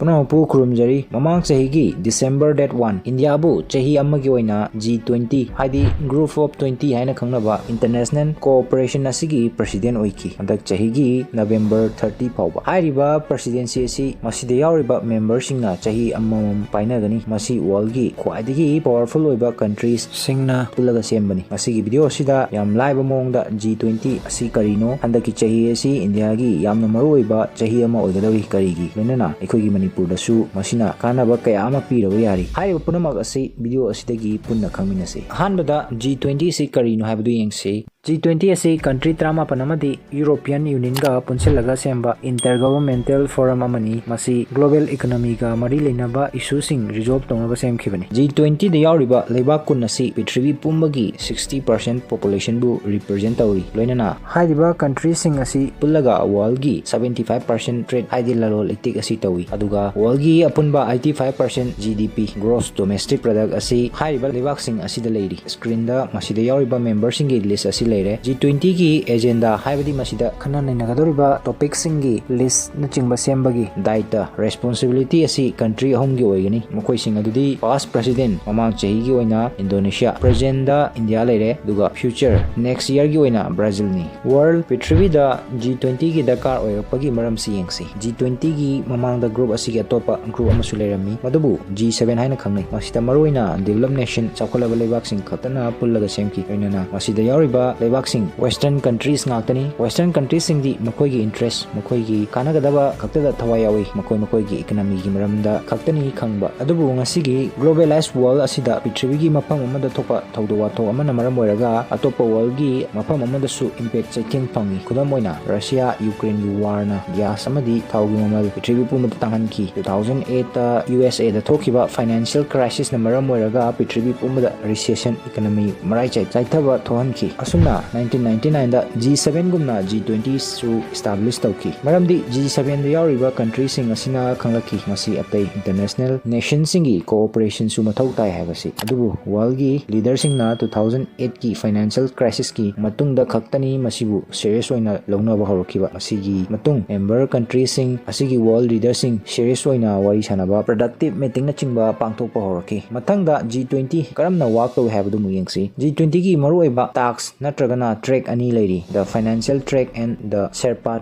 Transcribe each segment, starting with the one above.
पुनमपु खुरुमजरी ममांग चहीगी December date 1 India bu chahi amagi oina G20 haidi Group of 20 haina khangnaba international cooperation asigi president oiki andak chahigi November 30 fawba hairiba presidency asi masida yauriba members singna chahi amam painagani masi world gi khwaidigi powerful oiba countries singna pulaga sembani masigi video sida yam laiba mongda G20 asi karino andaki chahi asi India gi yamna maruiba chahi ama oigadawi karigi lenana ekhoi gi Manipur da su masina kanaba kaya ama pirawa yari hairiba punamak asi video asidagi punna khangminase hanbada G20 si karino haibadu yengse G20 asi country trama panamadi European Union ga punsilaga semba intergovernmental forum amani masi global economy ga mari leinaba issue sing resolve tonga semkhibani G20 da yauriba leibak kun asi Prithvi pumbagi 60% population bu represent tawri loinana haidiba country sing asi pullaga world gi 75% trade haidi lalol itik asi tawi aduga world gi apunba 85% GDP gross domestic product asi haidiba leibak sing asi da leiri screen da masida yauriba member sing gi list asi G20 ki agenda haibadi masida khana nainagadoriba topic singi list na chingba sembagi daita responsibility asi country ahom gi oigani mokoi sing adudi past president mamang chahi gi oina Indonesia present da India leire duga future next year gi oina Brazil ni world Prithvi da G20 gi dakar oirapagi maram si yengsi G20 gi mamang da group asi gi atopa group amasu leirami madubu G7 haina khangnai masida maroina developed nation chakholaba leibak sing khatana pullaga semki oinana masida yauriba leibak sing western countries ngakani western countries sing di makoi gi interest makoi gi kanagadaba khaktada thawai yawi makoi gi economy gi maramda khaktani khangba adubu ngasigi globalized world asida Prithvi gi mafam amada thopa thawdo watho amana maram oiraga atopa world gi mafam amada su impact chaiting phangi khudam oina Russia Ukraine gi war na gas amadi thawgi mamal Prithvi pumata tanghan ki 2008 ta USA da thokiba financial crisis na maram oiraga Prithvi pumada recession economy marai chaithaba thohan ki asuna 1999 da G7 gumna G20 su establish tauki maramdi G7 da yauriba countries sing asina khanglaki masi atai international nation singi cooperation su mathau tai habasi adubu world gi leader singna 2008 ki financial crisis ki matung da khaktani masibu serious oina longna ba horokiba masigi matung member countries sing asigi world leader sing serious oina wari sanaba productive meeting na chingba pangthok pa horoki mathang da G20 karamna work to have du muyengsi G20 gi maru oiba tax natragana track ani leiri the financial track and the Sherpa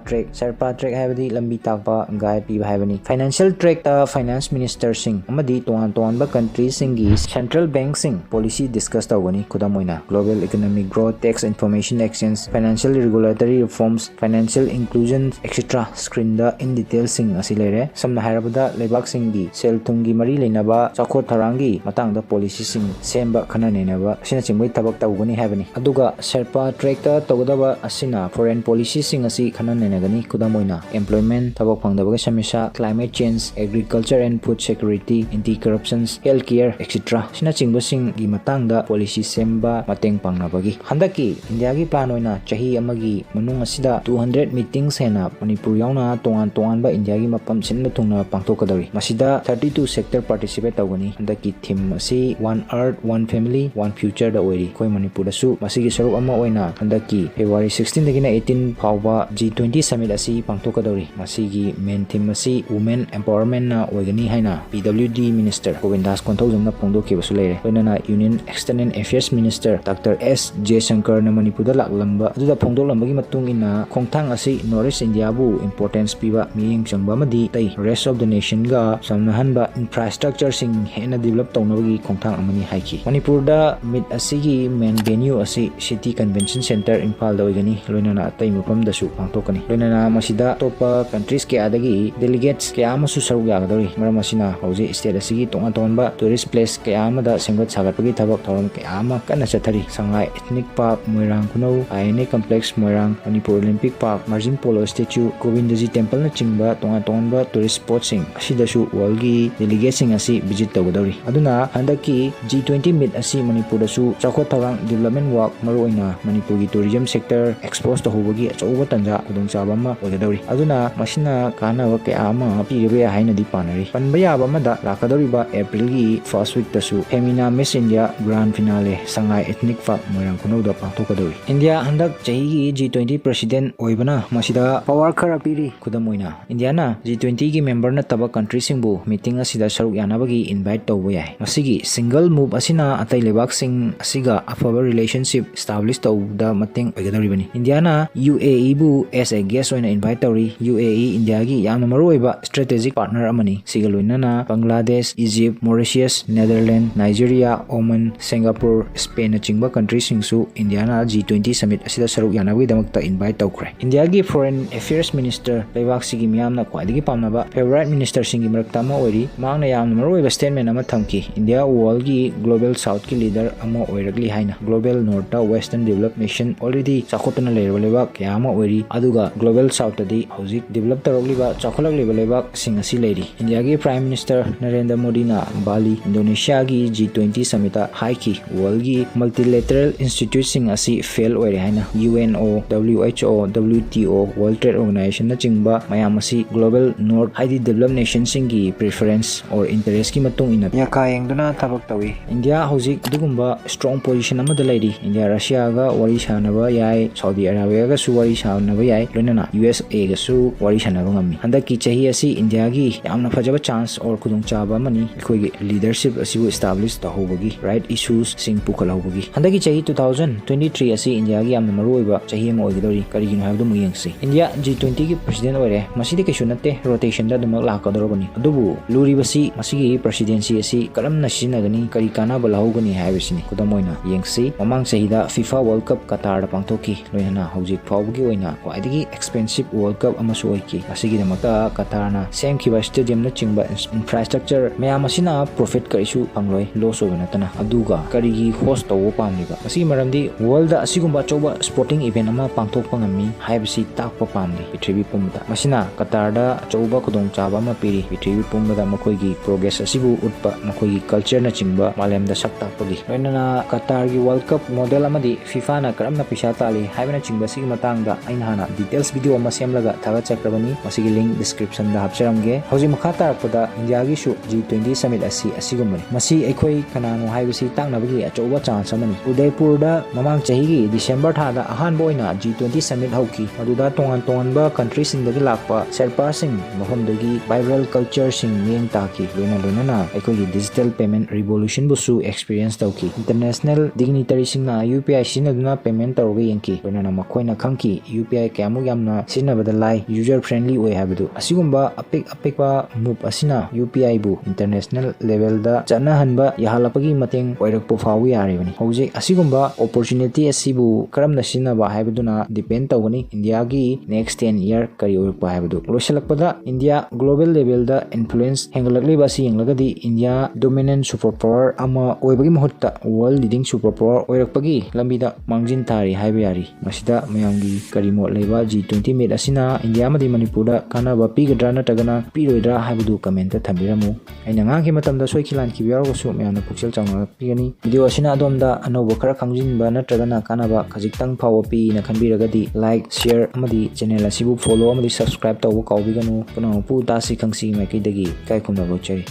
track habadi lambi takpa guide pi habani financial track ta finance minister sing amadi toan ba countries singi central bank sing policy discuss tawani kudamoina global economic growth tax information exchange financial regulatory reforms financial inclusion etc screen da in detail sing asilere samna harabada leibak singi sel thungi mari leinaba chakho tharangi matang da policy sing semba khana nenaba sina chingbai tabak tawgani habani aduga Sherpa track ta tawdaba asina foreign policy sing asi khana nenagani kudamoina employment tabak phangdabaga samisa climate change agriculture and food security anti corruption healthcare etc sina chingba sing gi matang da policy semba mateng pangnabagi handaki India gi plan oina chahi amagi manung asida 200 meetings hena Manipur yauna tongan ba India gi mapam sinna thungna pangthokadari masida 32 sector participate tawgani handaki theme asi one earth one family one future da oiri koi Manipur da su masigi saruk ama oina handaki February 16 dagina 18 phawba G20 summit asi pangthokadari masigi main theme asi women empowerment na oigani haina PWD minister Govindas Konthojamna phongdoki basu leire oinana Union External Affairs Minister Dr. S. Jaishankar na Manipur da laklamba aduda phongdoklambagi matung ina khongthang asi North India bu importance piba miyeng changba madi tai rest of the nation ga samnahanba infrastructure sing hena develop tawnabagi khongthang amani haiki Manipur da mid asigi main venue asi City Convention Center Imphal da oigani loinana tai mufam da su pangtokani loinana masida topa countries ke adagi delegates ke amasu saruk yagadori maram asina hauji state asigi tonga tourist place ke amada sengbat sagatpagi thabak thoram ke ama kana chathari Sangai Ethnic Park Moirang Kunau INA Complex Moirang Manipur Olympic Park Margin Polo Statue Govindaji Temple na chingba tonga tourist spot sing asida su walgi delegates sing asi visit tawdori aduna handaki G20 meet asi Manipur da su chakho thawang development work maru oina ꯃꯁꯤꯅ ꯃꯅꯤꯄꯨꯔꯒꯤ tourism sector expose ꯇꯧꯍꯧꯕꯒꯤ ꯑꯆꯧꯕ ꯇꯟꯖꯥ ꯈꯨꯗꯣꯡꯆꯥꯕ ꯑꯃ ꯑꯣꯏꯒꯗꯧꯔꯤ ꯑꯗꯨꯅ ꯃꯁꯤꯅ ꯀꯥꯟꯅꯕ ꯀꯌꯥ ꯑꯃ ꯄꯤꯔꯤꯕ ꯌꯥꯏ ꯍꯥꯏꯅꯗꯤ ꯄꯥꯅꯔꯤ ꯄꯟꯕ ꯌꯥꯕ ꯑꯃꯗ ꯂꯥꯛꯀꯗꯧꯔꯤꯕ ꯑꯦꯄ꯭ꯔꯤꯜꯒꯤ ꯐꯥꯔꯁ ꯋꯤꯛꯇꯁꯨ ꯐꯦꯃꯤꯅꯥ ꯃꯤꯁ ꯏꯟꯗꯤꯌꯥ ꯒ꯭ꯔꯥꯟ ꯐꯤꯅꯥꯂꯦ ꯁꯉꯥꯏ ꯏꯊꯅꯤꯛ ꯄꯥꯔꯛ ꯃꯣꯏꯔꯥꯡ ꯈꯨꯅꯧꯗ ꯄꯥꯡꯊꯣꯛꯀꯗꯧꯔꯤ ꯏꯟꯗꯤꯌꯥ ꯍꯟꯗꯛ ꯆꯍꯤꯒꯤ G20 ꯄ꯭ꯔꯦꯁꯤꯗꯦꯟꯠ ꯑꯣꯏꯕꯅ ꯃꯁꯤꯗ ꯄꯋꯥꯔ ꯈꯔ ꯄꯤꯔꯤ ꯈꯨꯗꯝ ꯑꯣꯏꯅ ꯏꯟꯗꯤꯌꯥꯅ G20ꯒꯤ ꯃꯦꯝꯕꯔ ꯅꯠꯇꯕ ꯀꯟꯇ꯭ꯔꯤꯁꯤꯡꯕꯨ ꯃꯤꯇꯤꯡ ꯑꯁꯤꯗ ꯁꯔꯨꯛ ꯌꯥꯅꯕꯒꯤ ꯏꯟꯚꯥꯏꯠ ꯇꯧꯕ ꯌꯥꯏ ꯃꯁꯤꯒꯤ ꯁꯤꯡꯒꯜ ꯃꯨꯚ ꯑꯁꯤꯅ ꯑꯇꯩ ꯂꯩꯕꯥꯛꯁꯤꯡ ꯑꯁꯤꯒ ꯑꯐꯕ ꯔꯤꯂꯦꯁꯟꯁꯤꯞ ꯏꯁꯇꯥꯕ꯭ꯂꯤꯁ ꯇꯧꯕꯗ ꯃꯇꯦꯡ ꯑꯣꯏꯒꯗꯧꯔꯤꯕꯅꯤ ꯏꯟꯗꯤꯌꯥꯅ UAE-ꯕꯨ ꯑꯦꯁ ꯑꯦ ꯒꯦꯁ ꯑꯣꯏꯅ ꯏꯟꯚꯥꯏꯠ ꯇꯧꯔꯤ UAE ꯏꯟꯗꯤꯌꯥꯒꯤ ꯌꯥꯝꯅ ꯃꯔꯨꯑꯣꯏꯕ ꯁ꯭ꯇ꯭ꯔꯦꯇꯦꯖꯤꯛ ꯄꯥꯔꯠꯅꯔ ꯑꯃꯅꯤ ꯁꯤꯒ ꯂꯣꯏꯅꯅ Bangladesh Egypt Mauritius Netherland Nigeria Oman Singapore ꯁ꯭ꯄꯦꯟꯅꯆꯤꯡꯕ ꯀꯟꯇ꯭ꯔꯤꯁꯤꯡꯁꯨ ꯏꯟꯗꯤꯌꯥꯅ G20 ꯁꯃꯤꯠ ꯑꯁꯤꯗ ꯁꯔꯨꯛ ꯌꯥꯅꯕꯒꯤꯗꯃꯛꯇ ꯏꯟꯚꯥꯏꯠ ꯇꯧꯈ꯭ꯔꯦ ꯏꯟꯗꯤꯌꯥꯒꯤ ꯐꯣꯔꯦꯟ ꯑꯦꯐꯤꯌꯔꯁ ꯃꯤꯅꯤꯁꯇꯔ ꯂꯩꯕꯥꯛꯁꯤꯒꯤ ꯃꯤꯌꯥꯝꯅ ꯈ꯭ꯋꯥꯏꯗꯒꯤ ꯄꯥꯝꯅꯕ ꯐꯦꯚꯣꯔꯥꯏꯠ ꯃꯤꯅꯤꯁꯇꯔꯁꯤꯡꯒꯤ ꯃꯔꯛꯇ ꯑꯃ ꯑꯣꯏꯔꯤ ꯃꯍꯥꯛꯅ ꯌꯥꯝꯅ ꯃꯔꯨꯑꯣꯏꯕ ꯁ꯭ꯇꯦꯠꯃꯦꯟ ꯑꯃ ꯊꯝꯈꯤ ꯏꯟꯗꯤꯌꯥ ꯋꯥꯔꯜꯗꯒꯤ ꯒ꯭ꯂꯣꯕꯦꯜ ꯁꯥꯎꯊꯀꯤ ꯂꯤꯗꯔ ꯑꯃ ꯑꯣꯏꯔꯛꯂꯤ ꯍꯥꯏꯅ ꯒ꯭ꯂꯣꯕꯦꯜ ꯅꯣꯔꯊꯇ ꯋꯦꯁꯇꯔꯟ ꯗꯤꯚꯦꯂꯞ ꯅꯦꯁꯟ ꯑꯣꯜꯔꯦꯗꯤ ꯆꯥꯎꯈꯠꯇꯨꯅ ꯂꯩꯔꯕ ꯂꯩꯕꯥꯛ ꯀꯌꯥ ꯑꯃ ꯑꯣꯏꯔꯤ ꯑꯗꯨꯒ ꯒ꯭ꯂꯣꯕꯦꯜ ꯁꯥꯎꯊꯇꯗꯤ ꯍꯧꯖꯤꯛ ꯗꯤꯚꯦꯂꯞ ꯇꯧꯔꯛꯂꯤꯕ ꯆꯥꯎꯈꯠꯂꯛꯂꯤꯕ ꯂꯩꯕꯥꯛꯁꯤꯡ ꯑꯁꯤ ꯂꯩꯔꯤ ꯏꯟꯗꯤꯌꯥꯒꯤ ꯄ꯭ꯔꯥꯏꯝ ꯃꯤꯅꯤꯁꯇꯔ ꯅꯔꯦꯟꯗ꯭ꯔ ꯃꯣꯗꯤꯅ ꯕꯥꯂꯤ ꯏꯟꯗꯣꯅꯦꯁꯤꯌꯥꯒꯤ G20 ꯁꯃꯤꯠꯇ ꯍꯥꯏꯈꯤ ꯋꯥꯔꯜꯗꯒꯤ ꯃꯜꯇꯤꯂꯦꯇꯔꯦꯜ ꯏꯟꯁꯇꯤꯇ꯭ꯌꯨꯠꯁꯤꯡ ꯑꯁꯤ ꯐꯦꯜ ꯑꯣꯏꯔꯦ ꯍꯥꯏꯅ UNO WHO WTO world trade ꯑꯣꯔꯒꯅꯥꯏꯖꯦꯁꯟꯅꯆꯤꯡꯕ ꯃꯌꯥꯝ ꯑꯁꯤ ꯒ꯭ꯂꯣꯕꯦꯜ ꯅꯣꯔꯊ ꯍꯥꯏꯗꯤ ꯗꯤꯚꯦꯂꯞ ꯅꯦꯁꯟꯁꯤꯡꯒꯤ ꯄ꯭ꯔꯤꯐꯔꯦꯟꯁ ꯑꯣꯔ ꯏꯟꯇꯔꯦꯁꯀꯤ ꯃꯇꯨꯡ ꯏꯟꯅ ꯌꯥꯀꯥ ꯌꯦꯡꯗꯨꯅ ꯊꯕꯛ ꯇꯧꯏ ꯏꯟꯗꯤꯌꯥ ꯍꯧꯖꯤꯛ ꯑꯗꯨꯒꯨꯝꯕ ꯁ꯭ꯇ꯭ꯔꯣꯡ ꯄꯣꯖꯤꯁꯟ ꯑꯃꯗ ꯂꯩꯔꯤ ꯏꯟꯗꯤꯌꯥ ꯔꯁꯤꯌꯥꯒ ꯋꯥꯔꯤ ꯁꯥꯟꯅꯕ ꯌꯥꯏ ꯁꯥꯎꯗꯤ ꯑꯔꯥꯕꯤꯌꯥꯒꯁꯨ ꯋꯥꯔꯤ ꯁꯥꯟꯅꯕ ꯌꯥꯏ ꯂꯣꯏꯅꯅ USAꯒꯁꯨ ꯋꯥꯔꯤ ꯁꯥꯟꯅꯕ ꯉꯝꯃꯤ ꯍꯟꯗꯛꯀꯤ ꯆꯍꯤ ꯑꯁꯤ ꯏꯟꯗꯤꯌꯥꯒꯤ ꯌꯥꯝꯅ ꯐꯖꯕ ꯆꯥꯟꯁ ꯑꯣꯔ ꯈꯨꯗꯣꯡꯆꯥꯕ ꯑꯃꯅꯤ ꯑꯩꯈꯣꯏꯒꯤ ꯂꯤꯗꯔꯁꯤꯞ ꯑꯁꯤꯕꯨ ꯏꯁꯇꯥꯕ꯭ꯂꯤꯁ ꯇꯧꯍꯧꯕꯒꯤ ꯔꯥꯏꯠ ꯏꯁꯨꯁꯤꯡ ꯄꯨꯈꯠꯍꯧꯕꯒꯤ ꯍꯟꯗꯛꯀꯤ ꯆꯍꯤ 2023 ꯑꯁꯤ ꯏꯟꯗꯤꯌꯥꯒꯤ ꯌꯥꯝꯅ ꯃꯔꯨꯑꯣꯏꯕ ꯆꯍꯤ ꯑꯃ ꯑꯣꯏꯒꯗꯧꯔꯤ ꯀꯔꯤꯒꯤꯅꯣ ꯍꯥꯏꯕꯗꯨ ꯑꯃꯨꯛ ꯌꯦꯡꯁꯤ ꯏꯟꯗꯤꯌꯥ G20ꯒꯤ ꯄ꯭ꯔꯦꯁꯤꯗꯦꯟꯠ ꯑꯣꯏꯔꯦ ꯃꯁꯤꯗꯤ ꯀꯩꯁꯨ ꯅꯠꯇꯦ ꯔꯣꯇꯦꯁꯟꯗ ꯑꯗꯨꯃꯛ ꯂꯥꯛꯀꯗꯧꯔꯕꯅꯤ ꯑꯗꯨꯕꯨ ꯂꯨꯔꯤꯕꯁꯤ ꯃꯁꯤꯒꯤ ꯄ꯭ꯔesidency ꯑꯁꯤ ꯀꯔꯝꯅ ꯁꯤꯖꯤꯟꯅꯒꯅꯤ ꯀꯔꯤ ꯀꯥꯟꯅꯕ ꯂꯧꯍꯧꯒꯅꯤ ꯍꯥꯏꯕꯁꯤꯅꯤ ꯈꯨꯗꯝ ꯑꯣꯏꯅ ꯌꯦꯡꯁꯤ ꯃꯃꯥꯡ ꯆꯍꯤꯗ FIFA World Cup ꯀꯇꯥꯔꯗ ꯄꯥꯡꯊꯣꯛꯈꯤ ꯂꯣꯏꯅꯅ ꯍꯧꯖꯤꯛ ꯐꯥꯎꯕꯒꯤ ꯑꯣꯏꯅ ꯈ꯭ꯋꯥꯏꯗꯒꯤ ꯑꯦꯛꯁꯄꯦꯟꯁꯤꯞ ꯋꯥꯔꯜꯗ ꯀꯞ ꯑꯃꯁꯨ ꯑꯣꯏꯈꯤ ꯃꯁꯤꯒꯤꯗꯃꯛꯇ ꯀꯇꯥꯔꯅ ꯁꯦꯝꯈꯤꯕ ꯁ꯭ꯇꯦꯗꯤꯌꯝꯅꯆꯤꯡꯕ ꯏꯟꯐ꯭ꯔꯥꯁꯇ꯭ꯔꯛꯆꯔ ꯃꯌꯥꯝ ꯑꯁꯤꯅ ꯄ꯭ꯔꯣꯐꯤꯠ ꯀꯔꯤꯁꯨ ꯐꯪꯂꯣꯏ ꯂꯣꯁ ꯑꯣꯏꯕ ꯅꯠꯇꯅ ꯑꯗꯨꯒ ꯀꯔꯤꯒꯤ ꯍꯣꯁ ꯇꯧꯕ ꯄꯥꯝꯂꯤꯕ ꯃꯁꯤꯒꯤ ꯃꯔꯝꯗꯤ ꯋꯥꯔꯜꯗ ꯑꯁꯤꯒꯨꯝꯕ ꯑꯆꯧꯕ ꯁ꯭ꯄꯣꯔꯇꯤꯡ ꯏꯚꯦꯟꯠ ꯑꯃ ꯄꯥꯡꯊꯣꯛꯄ ꯉꯝꯃꯤ ꯍꯥꯏꯕꯁꯤ ꯇꯥꯛꯄ ꯄꯥꯝꯂꯤ ꯄ꯭ꯔꯤꯊꯤꯕꯤ ꯄꯨꯝꯕꯗ ꯃꯁꯤꯅ ꯀꯇꯥꯔꯗ ꯑꯆꯧꯕ ꯈꯨꯗꯣꯡꯆꯥꯕ ꯑꯃ ꯄꯤꯔꯤ ꯄ꯭ꯔꯤꯊꯤꯕꯤ ꯄꯨꯝꯕꯗ ꯃꯈꯣꯏꯒꯤ ꯄ꯭ꯔꯣꯒ꯭ꯔꯦꯁ ꯑꯁꯤꯕꯨ ꯎꯠꯄ ꯃꯈꯣꯏꯒꯤ ꯀꯜꯆꯔꯅꯆꯤꯡꯕ ꯃꯥꯂꯦꯝꯗ ꯁꯛ ꯇꯥꯛꯄꯒꯤ ꯂꯣꯏꯅꯅ ꯀꯇꯥꯔꯒꯤ ꯋꯥꯔꯜꯗ ꯀꯞ ꯃꯣꯗꯦꯜ ꯑꯃꯗꯤ FIFAꯅ ꯀꯔꯝꯅ ꯄꯩꯁꯥ ꯇꯥꯜꯂꯤ ꯍꯥꯏꯕꯅꯆꯤꯡꯕ ꯁꯤꯒꯤ ꯃꯇꯥꯡꯗ ꯑꯩꯅ ꯍꯥꯟꯅ ꯗꯤꯇꯦꯜꯁ ꯚꯤꯗꯤꯑꯣ ꯑꯃ ꯁꯦꯝꯂꯒ ꯊꯥꯒꯠꯆꯈ꯭ꯔꯕꯅꯤ ꯃꯁꯤꯒꯤ ꯂꯤꯡꯛ ꯗꯤꯁꯀ꯭ꯔꯤꯞꯁꯟꯗ ꯍꯥꯞꯆꯔꯝꯒꯦ ꯍꯧꯖꯤꯛ ꯃꯈꯥ ꯇꯥꯔꯛꯄꯗ ꯏꯟꯗꯤꯌꯥꯒꯤꯁꯨ G20 ꯁꯃꯤꯠ ꯑꯁꯤ ꯑꯁꯤꯒꯨꯝꯕꯅꯤ ꯃꯁꯤ ꯑꯩꯈꯣꯏ ꯀꯅꯥꯅꯣ ꯍꯥꯏꯕꯁꯤ ꯇꯥꯛꯅꯕꯒꯤ ꯑꯆꯧꯕ ꯆꯥꯟꯁ ꯑꯃꯅꯤ ꯎꯗꯩꯄꯨꯔꯗ ꯃꯃꯥꯡ ꯆꯍꯤꯒꯤ ꯗꯤꯁꯦꯝꯕꯔ ꯊꯥꯗ ꯑꯍꯥꯟꯕ ꯑꯣꯏꯅ G20 ꯁꯃꯤꯠ ꯍꯧꯈꯤ ꯃꯗꯨꯗ ꯇꯣꯉꯥꯟ ꯇꯣꯉꯥꯟꯕ ꯀꯟꯇ꯭ꯔꯤꯁꯤꯡꯗꯒꯤ ꯂꯥꯛꯄ ꯁꯦꯔꯄꯥꯁꯤꯡ ꯃꯐꯝꯗꯒꯤ ꯚꯥꯏꯕ꯭ꯔꯦꯜ ꯀꯜꯆꯔꯁꯤꯡ ꯃꯤꯠꯌꯦꯡ ꯇꯥꯈꯤ ꯂꯣꯏꯅꯅ ꯑꯩꯈꯣꯏꯒꯤ ꯗꯤꯖꯤꯇꯦꯜ ꯄꯦꯃꯦꯟꯠ ꯔꯤꯚꯣꯂꯨꯁꯟꯕꯨꯁꯨ ꯑꯦꯛꯁꯄꯤꯔꯤꯌꯦꯟꯁ ꯇꯧꯈꯤ ꯏꯟꯇꯔꯅꯦꯁꯅꯦꯜ ꯗꯤꯒꯅꯤꯇꯔꯤꯁꯤꯡꯅ UPI ꯁꯤꯖꯤꯟꯅꯗꯨꯅ ꯄꯦꯃꯦꯟꯠ ꯇꯧꯔꯒ ꯌꯦꯡꯈꯤ ꯂꯣꯏꯅꯅ ꯃꯈꯣꯏꯅ ꯈꯪꯈꯤ UPI ꯀꯌꯥꯃꯨꯛ ꯌꯥꯝꯅ ꯁꯤꯖꯤꯟꯅꯕꯗ ꯂꯥꯏ ꯌꯨꯖꯔ ꯐ꯭ꯔꯦꯟꯗꯂꯤ ꯑꯣꯏ ꯍꯥꯏꯕꯗꯨ ꯑꯁꯤꯒꯨꯝꯕ ꯑꯄꯤꯛꯄ ꯃꯨꯚ ꯑꯁꯤꯅ UPIꯕꯨ ꯏꯟꯇꯔꯅꯦꯁꯅꯦꯜ ꯂꯦꯚꯦꯜꯗ ꯆꯠꯅꯍꯟꯕ ꯌꯥꯍꯜꯂꯛꯄꯒꯤ ꯃꯇꯦꯡ ꯑꯣꯏꯔꯛꯄ ꯐꯥꯎꯕ ꯌꯥꯔꯤꯕꯅꯤ ꯍꯧꯖꯤꯛ ꯑꯁꯤꯒꯨꯝꯕ ꯑꯣꯄꯣꯔꯆꯨꯅꯤꯇꯤ ꯑꯁꯤꯕꯨ ꯀꯔꯝꯅ ꯁꯤꯖꯤꯟꯅꯕ ꯍꯥꯏꯕꯗꯨꯅ ꯗꯤꯄꯦꯟ ꯇꯧꯒꯅꯤ ꯏꯟꯗꯤꯌꯥꯒꯤ ꯅꯦꯛꯁ 10 ꯏꯌꯔ ꯀꯔꯤ ꯑꯣꯏꯔꯛꯄ ꯍꯥꯏꯕꯗꯨ ꯂꯣꯏꯁꯤꯜꯂꯛꯄꯗ ꯏꯟꯗꯤꯌꯥ ꯒ꯭ꯂꯣꯕꯦꯜ ꯂꯦꯚꯦꯜꯗ ꯏꯟꯐ꯭ꯂꯨꯌꯦꯟꯁ ꯍꯦꯟꯒꯠꯂꯛꯂꯤꯕ ꯑꯁꯤ ꯌꯦꯡꯂꯒꯗꯤ ꯏꯟꯗꯤꯌꯥ ꯗꯣꯃꯤꯅꯦꯟꯠ ꯁꯨꯄꯔ ꯄꯥꯋꯔ ꯑꯃ ꯑꯣꯏꯕꯒꯤ ꯃꯍꯨꯠꯇ ꯋꯥꯔꯜꯗ ꯂꯤꯗꯤꯡ ꯁꯨꯄꯔ ꯄꯥꯋꯔ ꯑꯣꯏꯔꯛꯄꯒꯤ ꯂꯝꯕꯤꯗ ꯃꯥꯡꯖꯤꯟ ꯊꯥꯔꯤ ꯍꯥꯏꯕ ꯌꯥꯔꯤ ꯃꯁꯤꯗ ꯃꯌꯥꯝꯒꯤ ꯀꯔꯤ ꯃꯣꯠ ꯂꯩꯕ G20 ꯃꯤꯠ ꯑꯁꯤꯅ ꯏꯟꯗꯤꯌꯥ ꯑꯃꯗꯤ ꯃꯅꯤꯄꯨꯔꯗ ꯀꯥꯟꯅꯕ ꯄꯤꯒꯗ꯭ꯔꯥ ꯅꯠꯇ꯭ꯔꯒꯅ ꯄꯤꯔꯣꯏꯗ꯭ꯔꯥ ꯍꯥꯏꯕꯗꯨ ꯀꯃꯦꯟꯠꯇ ꯊꯝꯕꯤꯔꯝꯃꯨ ꯑꯩꯅ ꯉꯥꯡꯈꯤ ꯃꯇꯝꯗ ꯁꯣꯏꯈꯤ ꯂꯥꯟꯈꯤꯕ ꯌꯥꯎꯔꯒꯁꯨ ꯃꯌꯥꯝꯅ ꯄꯨꯛꯆꯦꯜ ꯆꯥꯎꯅ ꯄꯤꯒꯅꯤ ꯚꯤꯗꯤꯑꯣ ꯑꯁꯤꯅ ꯑꯗꯣꯝꯗ ꯑꯅꯧꯕ ꯈꯔ ꯈꯪꯖꯤꯟꯕ ꯅꯠꯇ꯭ꯔꯒꯅ ꯀꯥꯟꯅꯕ ꯈꯖꯤꯛꯇꯪ ꯐꯥꯎꯕ ꯄꯤꯅ ꯈꯟꯕꯤꯔꯒꯗꯤ ꯂꯥꯏꯛ ꯁꯤꯌꯔ ꯑꯃꯗꯤ ꯆꯦꯅꯦꯜ ꯑꯁꯤꯕꯨ ꯐꯣꯂꯣ ꯑꯃꯗꯤ ꯁꯕꯁꯀ꯭ꯔꯥꯏꯕ ꯇꯧꯕ ꯀꯥꯎꯕꯤꯒꯅꯨ ꯄꯨꯝꯅꯃꯛꯄꯨ ꯇꯥꯁꯤ ꯈꯪꯁꯤ ꯃꯥꯏꯀꯩꯗꯒꯤ ꯏꯀꯥꯏ ꯈꯨꯝꯅꯕ ꯎꯠꯆꯔꯤ